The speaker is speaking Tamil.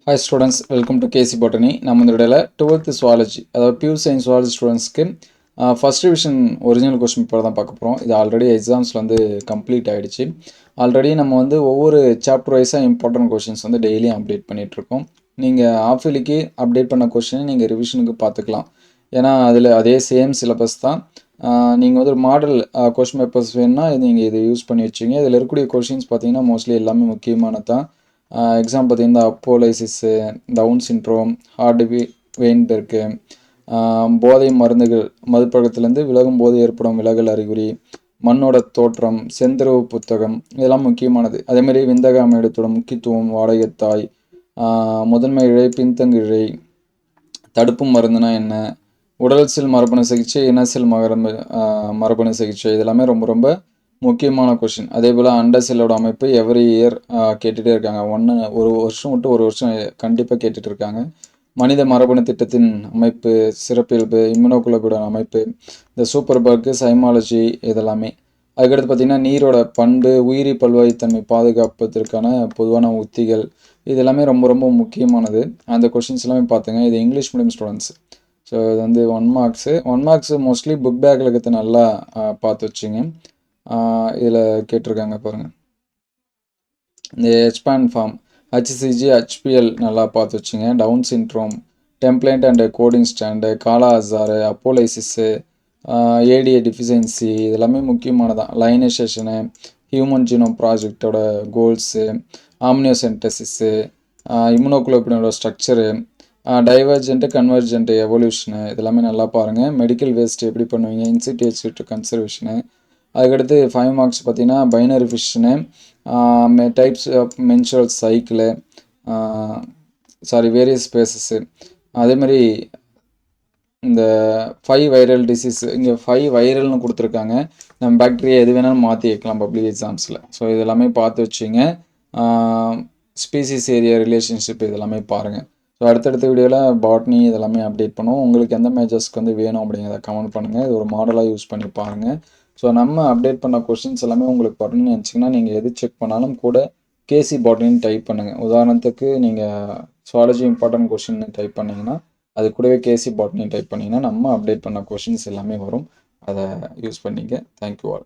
Hi students, welcome to KC Botany. நம்ம இந்த வீடியோல 12th zoology அதாவது பியூர் சயின்ஸ் zoology ஸ்டூடெண்ட்ஸ்க்கு first division original question paper தான் பார்க்க போகிறோம். இது ஆல்ரெடி எக்ஸாம்ஸில் வந்து கம்ப்ளீட் ஆகிடுச்சு. ஆல்ரெடி நம்ம வந்து ஒவ்வொரு சாப்டர் வைஸாக இம்பார்ட்டன்ட் கொஷின்ஸ் வந்து டெய்லியும் அப்டேட் பண்ணிகிட்ருக்கோம். நீங்கள் ஆஃபிலிக்கு அப்டேட் பண்ண கொஷினை நீங்கள் ரிவிஷனுக்கு பார்த்துக்கலாம். ஏன்னா அதில் அதே சேம் சிலபஸ் தான். நீங்கள் வந்து ஒரு மாடல் கொஷின் பேப்பர்ஸ் வேணுன்னா நீங்கள் இதை யூஸ் பண்ணி வச்சுங்க. இதில் இருக்கக்கூடிய கொஷின்ஸ் பார்த்தீங்கன்னா மோஸ்ட்லி எல்லாமே முக்கியமானது தான். எக்ஸாம் பார்த்தீங்கன்னா அப்போலைசிஸு, டவுன் சின்ட்ரோம், ஹார்ட்வி வெயின்பெர்க்கு, போதை மருந்துகள் மதுப்பழக்கத்திலேருந்து விலகும் போது ஏற்படும் விலகல் அறிகுறி, மண்ணோட தோற்றம், செந்தரவு புத்தகம் இதெல்லாம் முக்கியமானது. அதேமாதிரி விந்தக அமைடத்தோட முக்கியத்துவம், வாடகைத்தாய், முதன்மை இழை, பின்தங்கு இழை, தடுப்பு மருந்துனா என்ன, உடல் செல் மரபணு சிகிச்சை, இன செல் மரபணு சிகிச்சை இதெல்லாமே ரொம்ப ரொம்ப முக்கியமான கொஷின். அதே போல் அண்ட செல்லோட அமைப்பு எவ்ரி இயர் கேட்டுகிட்டே இருக்காங்க. ஒரு வருஷம் விட்டு ஒரு வருஷம் கண்டிப்பாக கேட்டுட்டு இருக்காங்க. மனித மரபணு திட்டத்தின் அமைப்பு, சிறப்பியல்பு, இம்யூனோகுளோபியோட அமைப்பு, இந்த சூப்பர் பர்க்கு, சைமாலஜி இதெல்லாமே. அதுக்கடுத்து பார்த்திங்கன்னா நீரோட பண்பு, உயிரி பல்வாய்த்தன்மை பாதுகாப்பதற்கான பொதுவான உத்திகள் இது எல்லாமே ரொம்ப ரொம்ப முக்கியமானது. அந்த கொஷின்ஸ் எல்லாமே பார்த்துங்க. இது இங்கிலீஷ் மீடியம் ஸ்டூடெண்ட்ஸ். ஸோ இது வந்து 1 மார்க்ஸு மோஸ்ட்லி புக் பேக்கில் இருக்கிறது நல்லா பார்த்து வச்சுங்க. இதில் கேட்டிருக்காங்க பாருங்கள். இந்த ஹெச்பேன் ஃபார்ம், ஹச்சிசிஜி, ஹெச்பிஎல் நல்லா பார்த்து வச்சுங்க. Down syndrome, template and coding strand, காலா அசாரு, அப்போலைசிஸு, ஏடிஏ டிஃபிஷியன்சி இதெல்லாமே முக்கியமானதான். லைனைசேஷனு, ஹியூமன் ஜீனோம் ப்ராஜெக்டோட கோல்ஸு, ஆம்னியோசென்டசிஸு, இம்யூனோகுளோபினோட ஸ்ட்ரக்சரு, டைவர்ஜென்ட்டு கன்வர்ஜென்ட்டு எவல்யூஷனு இதெல்லாமே நல்லா பாருங்கள். மெடிக்கல் வேஸ்ட் எப்படி பண்ணுவீங்க, இன்சிடேட் கன்சர்வேஷனு. அதுக்கடுத்து 5 மார்க்ஸ் பார்த்தீங்கன்னா binary fission, types of menstrual cycle, various species. அதேமாதிரி இந்த 5 வைரல் டிசீஸ், இங்கே 5 வைரல்னு கொடுத்துருக்காங்க. நம்ம பாக்டீரியா எது வேணாலும் மாற்றி வைக்கலாம் பப்ளிக் எக்ஸாம்ஸில். ஸோ இதெல்லாமே பார்த்து வச்சுங்க. ஸ்பீசிஸ் ஏரியா ரிலேஷன்ஷிப் இதெல்லாமே பாருங்கள். ஸோ அடுத்தடுத்த வீடியோவில் பாட்னி இதெல்லாமே அப்டேட் பண்ணுவோம். உங்களுக்கு எந்த மேஜர்ஸ்க்கு வந்து வேணும் அப்படிங்கிறத கமெண்ட் பண்ணுங்கள். இது ஒரு மாடலாக யூஸ் பண்ணி பாருங்கள். ஸோ நம்ம அப்டேட் பண்ண கொஷின்ஸ் எல்லாமே உங்களுக்கு வரணும்னு நினச்சிங்கன்னா நீங்கள் எது செக் பண்ணாலும் கூட கேசி பாட்னின்னு டைப் பண்ணுங்கள். உதாரணத்துக்கு நீங்கள் சுவாலஜி இம்பார்ட்டன்ட் கொஷின் டைப் பண்ணிங்கன்னா அது கூடவே கேசி பாட்னி டைப் பண்ணிங்கன்னா நம்ம அப்டேட் பண்ண கொஷின்ஸ் எல்லாமே வரும். அதை யூஸ் பண்ணிங்க. Thank you all.